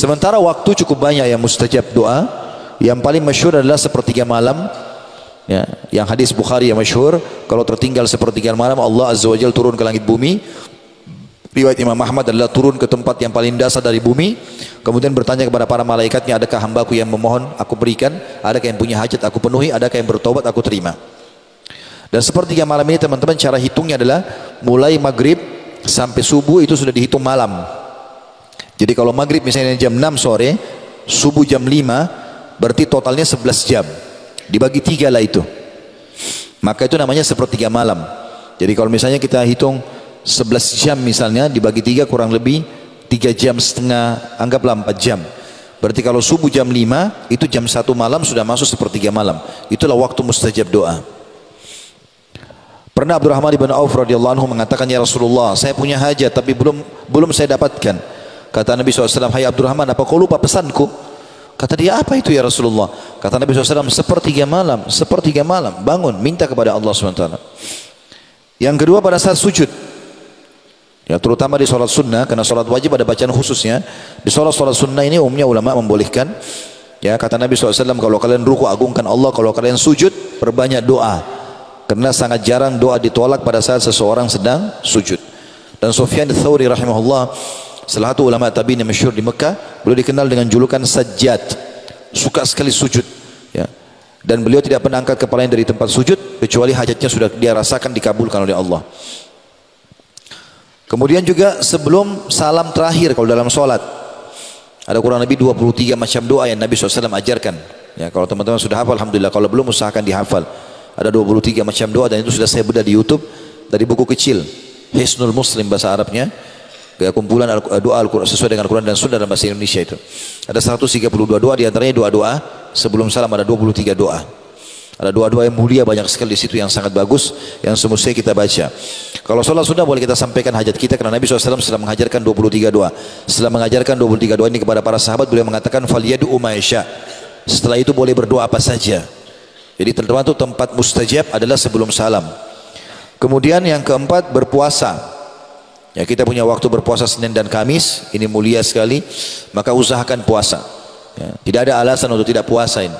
Sementara waktu cukup banyak yang mustajab doa. Yang paling masyhur adalah sepertiga malam. Ya, yang hadis Bukhari yang masyhur, kalau tertinggal sepertiga malam Allah Azza wa Jalla turun ke langit bumi. Riwayat Imam Ahmad adalah turun ke tempat yang paling dasar dari bumi, kemudian bertanya kepada para malaikatnya, adakah hambaku yang memohon aku berikan, adakah yang punya hajat aku penuhi, adakah yang bertobat aku terima. Dan sepertiga malam ini teman-teman, cara hitungnya adalah mulai maghrib sampai subuh itu sudah dihitung malam. Jadi kalau maghrib misalnya jam 6 sore, subuh jam 5, berarti totalnya 11 jam. Dibagi 3 lah itu. Maka itu namanya sepertiga malam. Jadi kalau misalnya kita hitung 11 jam misalnya, dibagi 3 kurang lebih 3 jam setengah, anggaplah 4 jam. Berarti kalau subuh jam 5, itu jam 1 malam sudah masuk sepertiga malam. Itulah waktu mustajab doa. Pernah Abdurrahman ibn Auf radhiyallahu anhu mengatakan, ya Rasulullah, saya punya hajat tapi belum saya dapatkan. Kata Nabi SAW, hai Abdurrahman, apa kau lupa pesanku? Kata dia, apa itu ya Rasulullah? Kata Nabi SAW, sepertiga malam, bangun, minta kepada Allah SWT. Yang kedua pada saat sujud, ya terutama di sholat sunnah, karena sholat wajib ada bacaan khususnya. Di sholat sunnah ini umumnya ulama membolehkan. Ya kata Nabi SAW, kalau kalian ruku agungkan Allah, kalau kalian sujud perbanyak doa, karena sangat jarang doa ditolak pada saat seseorang sedang sujud. Dan Sufyan Ats-Tsauri rahimahullah, salah satu ulama tabi'in yang masyhur di Mekah, beliau dikenal dengan julukan Sajjad, suka sekali sujud, ya. Dan beliau tidak pernah angkat kepalanya dari tempat sujud kecuali hajatnya sudah dia rasakan dikabulkan oleh Allah. Kemudian juga sebelum salam terakhir kalau dalam sholat, ada kurang lebih 23 macam doa yang Nabi SAW ajarkan. Ya, kalau teman-teman sudah hafal alhamdulillah, kalau belum usahakan dihafal. Ada 23 macam doa dan itu sudah saya bedah di YouTube dari buku kecil Hisnul Muslim bahasa Arabnya. Kumpulan doa Al-Quran sesuai dengan Al-Quran dan Sunnah dalam bahasa Indonesia itu. Ada 132 doa, diantaranya doa-doa sebelum salam ada 23 doa. Ada doa-doa yang mulia banyak sekali di situ yang sangat bagus yang semestinya kita baca. Kalau sholat sunnah boleh kita sampaikan hajat kita karena Nabi SAW setelah mengajarkan 23 doa. Setelah mengajarkan 23 doa ini kepada para sahabat, beliau mengatakan falyadu'u ma yasha. Setelah itu boleh berdoa apa saja. Jadi tertentu tempat mustajab adalah sebelum salam. Kemudian yang keempat berpuasa. Ya, kita punya waktu berpuasa Senin dan Kamis, ini mulia sekali, maka usahakan puasa. Ya, tidak ada alasan untuk tidak puasa ini.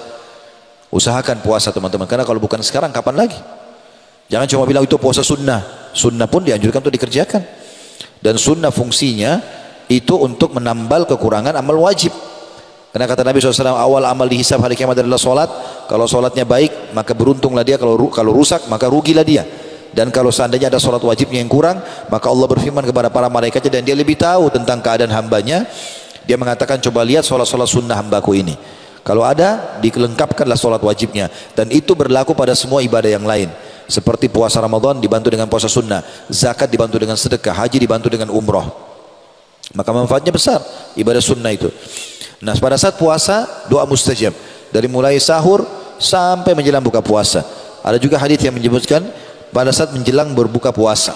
Usahakan puasa teman-teman, karena kalau bukan sekarang kapan lagi? Jangan cuma bilang itu puasa sunnah. Sunnah pun dianjurkan untuk dikerjakan. Dan sunnah fungsinya itu untuk menambal kekurangan amal wajib. Karena kata Nabi SAW, awal amal dihisab hari kiamat adalah solat. Kalau solatnya baik, maka beruntunglah dia. Kalau rusak, maka rugilah dia. Dan kalau seandainya ada solat wajibnya yang kurang, maka Allah berfirman kepada para malaikatnya, dan dia lebih tahu tentang keadaan hambanya. Dia mengatakan, coba lihat solat-solat sunnah hambaku ini. Kalau ada, dilengkapkanlah solat wajibnya. Dan itu berlaku pada semua ibadah yang lain. Seperti puasa Ramadan dibantu dengan puasa sunnah, zakat dibantu dengan sedekah, haji dibantu dengan umroh. Maka manfaatnya besar ibadah sunnah itu. Nah, pada saat puasa doa mustajab dari mulai sahur sampai menjelang buka puasa. Ada juga hadis yang menyebutkan pada saat menjelang berbuka puasa.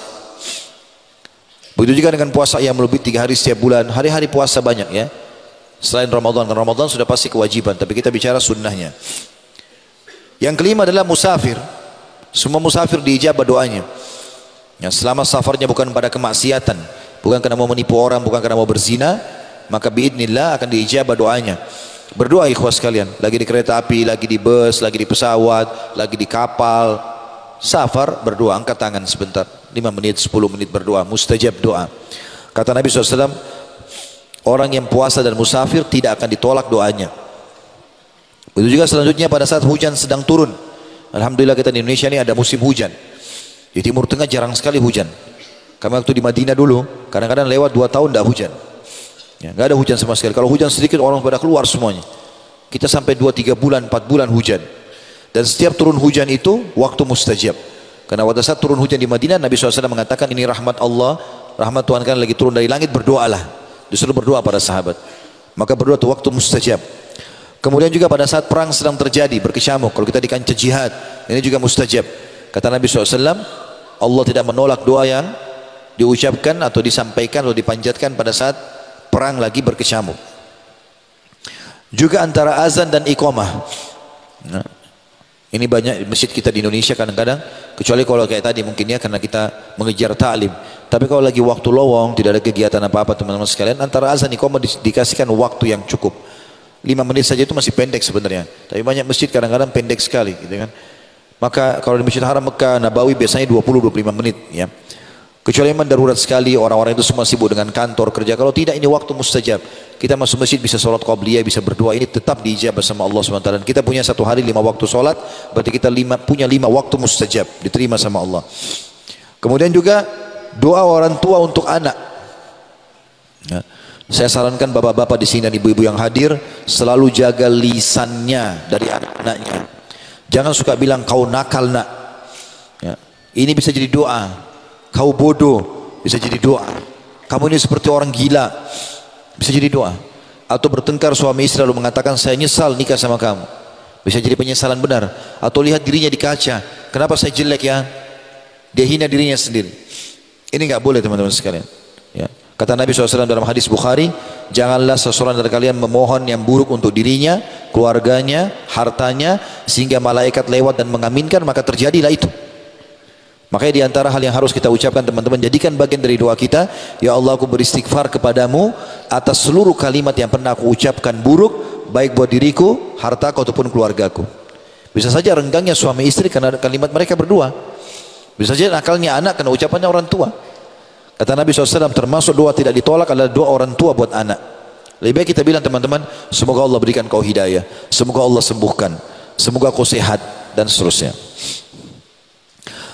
Begitu juga dengan puasa yang melebihi 3 hari setiap bulan. Hari-hari puasa banyak ya. Selain Ramadan, karena Ramadan sudah pasti kewajiban, tapi kita bicara sunnahnya. Yang kelima adalah musafir. Semua musafir diijabah doanya. Ya, selama safarnya bukan pada kemaksiatan, bukan karena mau menipu orang, bukan karena mau berzina, maka biidznillah akan diijabah doanya. Berdoa ikhwas sekalian, lagi di kereta api, lagi di bus, lagi di pesawat, lagi di kapal, safar, berdoa, angkat tangan sebentar, 5 menit, 10 menit berdoa, mustajab doa. Kata Nabi SAW, orang yang puasa dan musafir tidak akan ditolak doanya. Begitu juga selanjutnya pada saat hujan sedang turun. Alhamdulillah kita di Indonesia ini ada musim hujan. Di Timur Tengah jarang sekali hujan. Kami waktu di Madinah dulu, kadang-kadang lewat 2 tahun tidak hujan. Ya, nggak ada hujan sama sekali. Kalau hujan sedikit orang pada keluar semuanya. Kita sampai 2-3 bulan, 4 bulan hujan. Dan setiap turun hujan itu waktu mustajab. Karena pada saat turun hujan di Madinah, Nabi SAW mengatakan ini rahmat Allah, rahmat Tuhan kan lagi turun dari langit, berdoalah. Disuruh berdoa para sahabat. Maka berdoa itu waktu mustajab. Kemudian juga pada saat perang sedang terjadi, berkecamuk, kalau kita di kancah jihad, ini juga mustajab. Kata Nabi SAW, Allah tidak menolak doa yang diucapkan atau disampaikan atau dipanjatkan pada saat perang lagi berkecamuk. Juga antara azan dan iqamah. Nah, Ini banyak masjid kita di Indonesia kadang-kadang, kecuali kalau kayak tadi mungkin ya karena kita mengejar ta'lim. Tapi kalau lagi waktu lowong, tidak ada kegiatan apa-apa teman-teman sekalian, antara azan iqamah dikasihkan waktu yang cukup. 5 menit saja itu masih pendek sebenarnya. Tapi banyak masjid kadang-kadang pendek sekali gitu kan. Maka kalau di Masjid Haram Mekah Nabawi biasanya 20-25 menit ya. Kecuali memang darurat sekali, orang-orang itu semua sibuk dengan kantor kerja. Kalau tidak, ini waktu mustajab. Kita masuk masjid bisa sholat qabliyah, bisa berdoa, ini tetap diijabah sama Allah SWT. Dan kita punya satu hari 5 waktu sholat, berarti kita punya 5 waktu mustajab, diterima sama Allah. Kemudian juga doa orang tua untuk anak. Ya. Saya sarankan bapak-bapak di sini dan ibu-ibu yang hadir selalu jaga lisannya dari anak-anaknya. Jangan suka bilang kau nakal nak. Ya. Ini bisa jadi doa. Kau bodoh bisa jadi doa. Kamu ini seperti orang gila bisa jadi doa. Atau bertengkar suami istri lalu mengatakan saya nyesal nikah sama kamu, bisa jadi penyesalan benar. Atau lihat dirinya di kaca, kenapa saya jelek ya, dia hina dirinya sendiri. Ini nggak boleh teman-teman sekalian ya. Kata Nabi SAW dalam hadis Bukhari, janganlah seseorang dari kalian memohon yang buruk untuk dirinya, keluarganya, hartanya, sehingga malaikat lewat dan mengaminkan, maka terjadilah itu. Makanya di antara hal yang harus kita ucapkan teman-teman, jadikan bagian dari doa kita, ya Allah aku beristighfar kepadamu atas seluruh kalimat yang pernah aku ucapkan buruk, baik buat diriku, hartaku ataupun keluargaku. Bisa saja renggangnya suami istri karena kalimat mereka berdua. Bisa saja nakalnya anak karena ucapannya orang tua. Kata Nabi SAW, termasuk doa tidak ditolak adalah doa orang tua buat anak. Lebih baik kita bilang teman-teman, semoga Allah berikan kau hidayah, semoga Allah sembuhkan, semoga kau sehat, dan seterusnya.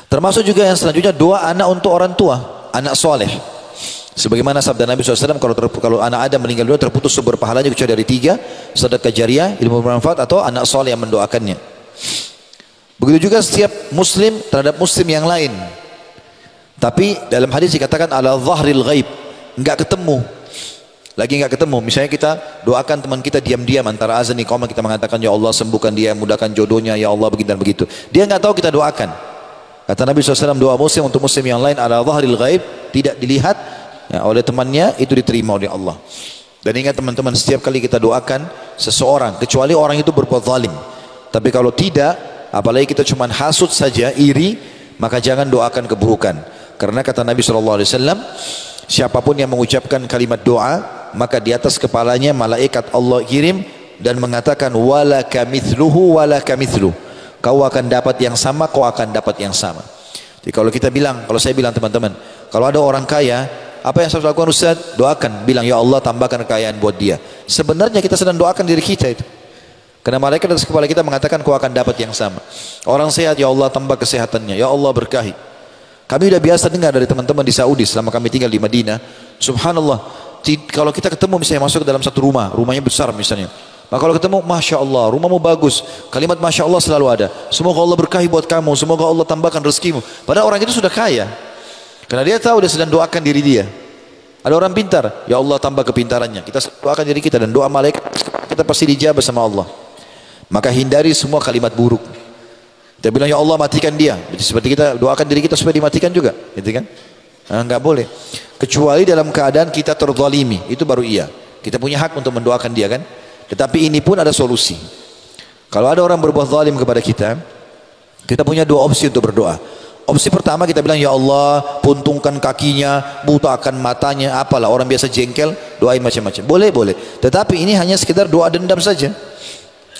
Termasuk juga yang selanjutnya doa anak untuk orang tua, anak soleh. Sebagaimana sabda Nabi SAW, kalau anak Adam meninggal dunia terputus sumber pahalanya kecuali dari 3, sedekah jariah, ilmu bermanfaat, atau anak soleh yang mendoakannya. Begitu juga setiap muslim terhadap muslim yang lain. Tapi dalam hadis dikatakan ala zahril ghaib, enggak ketemu. Lagi enggak ketemu. Misalnya kita doakan teman kita diam-diam antara azan iqamah, kita mengatakan ya Allah sembuhkan dia, mudahkan jodohnya, ya Allah begitu dan begitu. Dia enggak tahu kita doakan. Kata Nabi SAW, doa muslim untuk muslim yang lain ala zahril ghaib, tidak dilihat ya, oleh temannya, itu diterima oleh Allah. Dan ingat teman-teman, setiap kali kita doakan seseorang, kecuali orang itu berbuat zalim. Tapi kalau tidak, apalagi kita cuma hasud saja, iri, maka jangan doakan keburukan. Karena kata Nabi SAW, siapapun yang mengucapkan kalimat doa, maka di atas kepalanya malaikat Allah kirim dan mengatakan wala kamithluhu wala kamithluh. Kau akan dapat yang sama, kau akan dapat yang sama. Jadi kalau kita bilang, kalau saya bilang teman-teman, kalau ada orang kaya, apa yang saya lakukan Ustaz? Doakan, bilang ya Allah tambahkan kekayaan buat dia. Sebenarnya kita sedang doakan diri kita itu. Karena malaikat atas kepala kita mengatakan kau akan dapat yang sama. Orang sehat, ya Allah tambah kesehatannya, ya Allah berkahi. Kami sudah biasa dengar dari teman-teman di Saudi selama kami tinggal di Madinah. Subhanallah, kalau kita ketemu misalnya masuk ke dalam satu rumah, rumahnya besar misalnya. Maka kalau ketemu, Masya Allah, rumahmu bagus. Kalimat Masya Allah selalu ada. Semoga Allah berkahi buat kamu, semoga Allah tambahkan rezekimu. Padahal orang itu sudah kaya. Karena dia tahu dia sedang doakan diri dia. Ada orang pintar, ya Allah tambah kepintarannya. Kita doakan diri kita dan doa malaikat, kita pasti dijabah sama Allah. Maka hindari semua kalimat buruk. Kita bilang ya Allah matikan dia. Seperti kita doakan diri kita supaya dimatikan juga, gitu kan? Nah, enggak boleh. Kecuali dalam keadaan kita terzalimi, itu baru iya. Kita punya hak untuk mendoakan dia kan? Tetapi ini pun ada solusi. Kalau ada orang berbuat zalim kepada kita, kita punya 2 opsi untuk berdoa. Opsi pertama kita bilang ya Allah puntungkan kakinya, butakan matanya, apalah orang biasa jengkel, doain macam-macam. Boleh, boleh. Tetapi ini hanya sekedar doa dendam saja.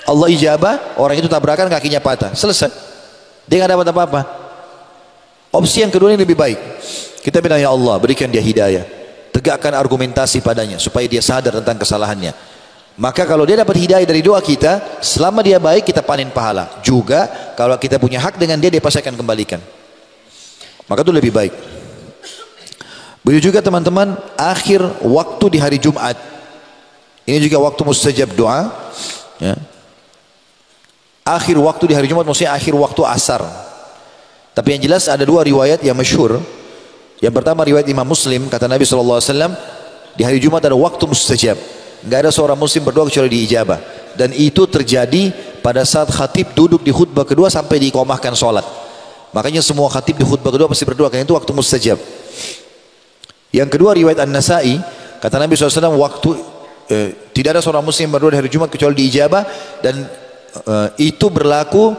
Allah ijabah, orang itu tabrakan kakinya patah, selesai. Dia nggak dapat apa-apa. Opsi yang kedua ini lebih baik. Kita bilang ya Allah berikan dia hidayah, tegakkan argumentasi padanya supaya dia sadar tentang kesalahannya. Maka kalau dia dapat hidayah dari doa kita, selama dia baik kita panen pahala. Juga kalau kita punya hak dengan dia, dia pasti akan kembalikan. Maka itu lebih baik. Begitu juga teman-teman, akhir waktu di hari Jumat. Ini juga waktu mustajab doa. Ya. Akhir waktu di hari Jumat maksudnya akhir waktu asar. Tapi yang jelas ada 2 riwayat yang masyhur. Yang pertama riwayat Imam Muslim, kata Nabi SAW, di hari Jumat ada waktu mustajab. Enggak ada seorang muslim berdoa kecuali diijabah. Dan itu terjadi pada saat khatib duduk di khutbah kedua sampai diiqamahkan sholat. Makanya semua khatib di khutbah kedua pasti berdoa, karena itu waktu mustajab. Yang kedua riwayat An-Nasai, kata Nabi SAW, tidak ada seorang muslim berdoa di hari Jumat kecuali diijabah. Dan itu berlaku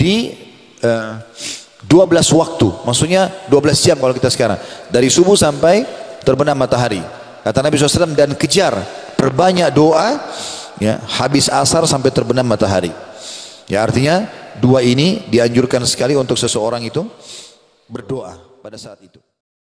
di 12 waktu, maksudnya 12 jam kalau kita sekarang, dari subuh sampai terbenam matahari. Kata Nabi SAW, dan kejar, perbanyak doa, ya, habis asar sampai terbenam matahari. Ya, artinya dua ini dianjurkan sekali untuk seseorang itu berdoa pada saat itu.